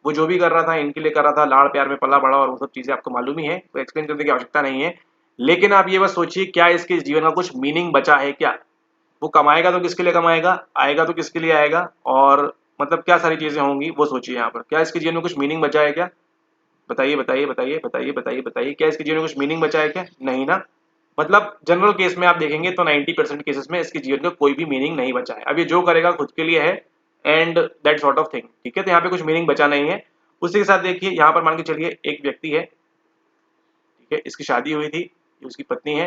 वो जो भी कर रहा था इनके लिए कर रहा था, लाड़ प्यार में पला बड़ा और वो सब चीजें आपको मालूम ही है, तो एक्सप्लेन करने की आवश्यकता नहीं है। लेकिन आप ये बस सोचिए क्या इसके जीवन का कुछ मीनिंग बचा है क्या? वो कमाएगा तो किसके लिए कमाएगा, आएगा तो किसके लिए आएगा, और मतलब क्या सारी चीजें होंगी वो सोचिए यहाँ पर। क्या इसके जीवन में कुछ मीनिंग बचा है क्या? बताइए बताइए बताइए बताइए बताइए बताइए, क्या इसके जीवन में कुछ मीनिंग बचा है क्या? नहीं ना। मतलब जनरल केस में आप देखेंगे तो 90% केसेस में इसके जीवन का कोई भी मीनिंग नहीं बचा है। अब ये जो करेगा खुद के लिए है, and that sort of thing, ठीक है। तो यहाँ पे कुछ मीनिंग बचा नहीं है। उसी के साथ देखिए यहाँ पर मान के चलिए एक व्यक्ति है, ठीक है, इसकी शादी हुई थी, ये उसकी पत्नी है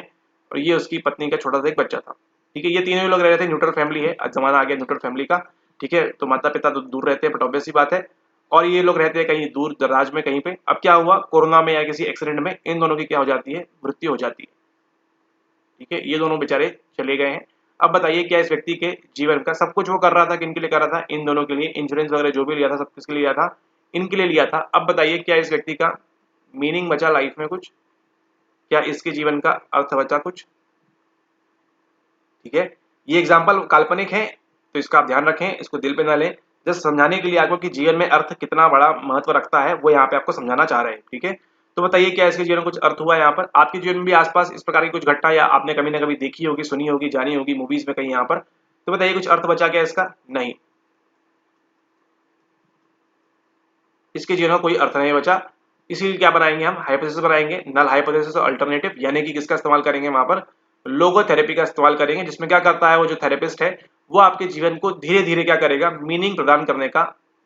और ये उसकी पत्नी का छोटा सा एक बच्चा था, ठीक है। ये तीनों लोग रह रहे थे, न्यूट्रल फैमिली है, आज जमाना आ गया न्यूट्रल फैमिली का, ठीक है। तो माता पिता तो दूर रहते हैं, बट ऑब्वियस सी बात है, और ये लोग रहते हैं कहीं दूर दराज में कहीं पे। अब क्या हुआ, कोरोना में या किसी एक्सीडेंट में इन दोनों की क्या हो जाती है, मृत्यु हो जाती है, ठीक है। ये दोनों बेचारे चले गए हैं। अब बताइए क्या इस व्यक्ति के जीवन का सब कुछ वो कर रहा था, किन के लिए कर रहा था, इन दोनों के लिए, इंश्योरेंस वगैरह जो भी लिया था सब किसके लिए लिया था, इनके लिए लिया था। अब बताइए क्या इस व्यक्ति का मीनिंग बचा लाइफ में कुछ, क्या इसके जीवन का अर्थ बचा कुछ, ठीक है। ये एग्जाम्पल काल्पनिक है तो इसका आप ध्यान रखें, इसको दिल पे ना लें। जस्ट समझाने के लिए आपको कि जीवन में अर्थ कितना बड़ा महत्व रखता है वो यहाँ पे आपको समझाना चाह रहे हैं, ठीक है। तो बताइए क्या इसके जीवन में कुछ अर्थ हुआ यहाँ पर, आपके जीवन में भी आसपास इस प्रकार की कुछ घटना या आपने कभी ना कभी देखी होगी, सुनी होगी, जानी होगी मूवीज में कहीं यहाँ पर, तो बताइए कुछ अर्थ बचा क्या इसका? नहीं, इसके जीवन में कोई अर्थ नहीं बचा। इसीलिए क्या बनाएंगे हम, हाइपोथेसिस बनाएंगे, नल हाइपोथेसिस और अल्टरनेटिव, यानी कि किसका इस्तेमाल करेंगे वहां पर, लोगोथेरेपी का इस्तेमाल करेंगे, जिसमें क्या करता है वो जो थेरेपिस्ट है वो आपके जीवन को धीरे धीरे क्या करेगा, मीनिंग प्रदान करने का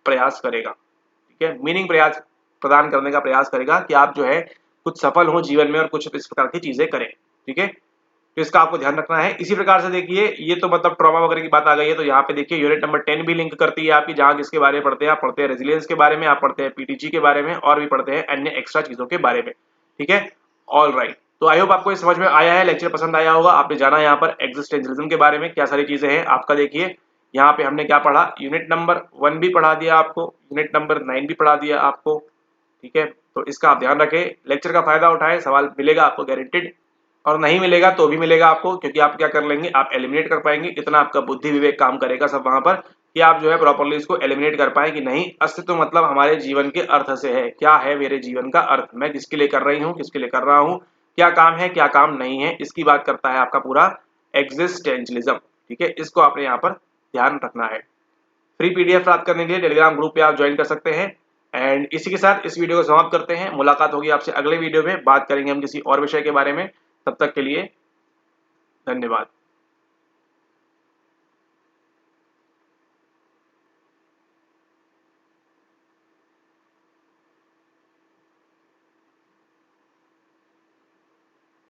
प्रयास करेगा, ठीक है। मीनिंग प्रयास प्रदान करने का प्रयास करेगा कि आप जो है कुछ सफल हो जीवन में और कुछ इस प्रकार की चीजें करें, ठीक है। तो इसका आपको ध्यान रखना है। इसी प्रकार से देखिए ये तो मतलब ट्रॉमा वगैरह की बात आ गई है, तो यहाँ पे देखिए यूनिट नंबर 10 भी लिंक करती है आपकी, जहाँ किसके बारे में पढ़ते हैं, आप पढ़ते हैं रेजिलियंस के बारे में, आप पढ़ते हैं पीटीजी के बारे में, और भी पढ़ते हैं अन्य एक्स्ट्रा चीजों के बारे में, ठीक है। ऑल राइट, तो आई होप आपको ये समझ में आया है, लेक्चर पसंद आया होगा। आपने जाना यहाँ पर एग्जिस्टेंशियलिज्म के बारे में क्या सारी चीजें हैं आपका। देखिए यहाँ पे हमने क्या पढ़ा, यूनिट नंबर 1 भी पढ़ा दिया आपको, यूनिट नंबर 9 भी पढ़ा दिया आपको, ठीक है। तो इसका आप ध्यान रखें, लेक्चर का फायदा उठाएं, सवाल मिलेगा आपको गारंटेड, और नहीं मिलेगा तो भी मिलेगा आपको, क्योंकि आप क्या कर लेंगे, आप एलिमिनेट कर पाएंगे। इतना आपका बुद्धि विवेक काम करेगा सब वहां पर कि आप जो है प्रॉपर्ली इसको एलिमिनेट कर पाए कि नहीं, अस्तित्व मतलब हमारे जीवन के अर्थ से है, क्या है मेरे जीवन का अर्थ, मैं किसके लिए कर रही हूँ, किसके लिए कर रहा हूँ, क्या काम है क्या काम नहीं है, इसकी बात करता है आपका पूरा एग्जिस्टेंशलिज्म, ठीक है। इसको आपने यहाँ पर ध्यान रखना है। फ्री पीडीएफ प्राप्त करने के लिए टेलीग्राम ग्रुप पे आप ज्वाइन कर सकते हैं। एंड इसी के साथ इस वीडियो को समाप्त करते हैं। मुलाकात होगी आपसे अगले वीडियो में, बात करेंगे हम किसी और विषय के बारे में। तब तक के लिए धन्यवाद।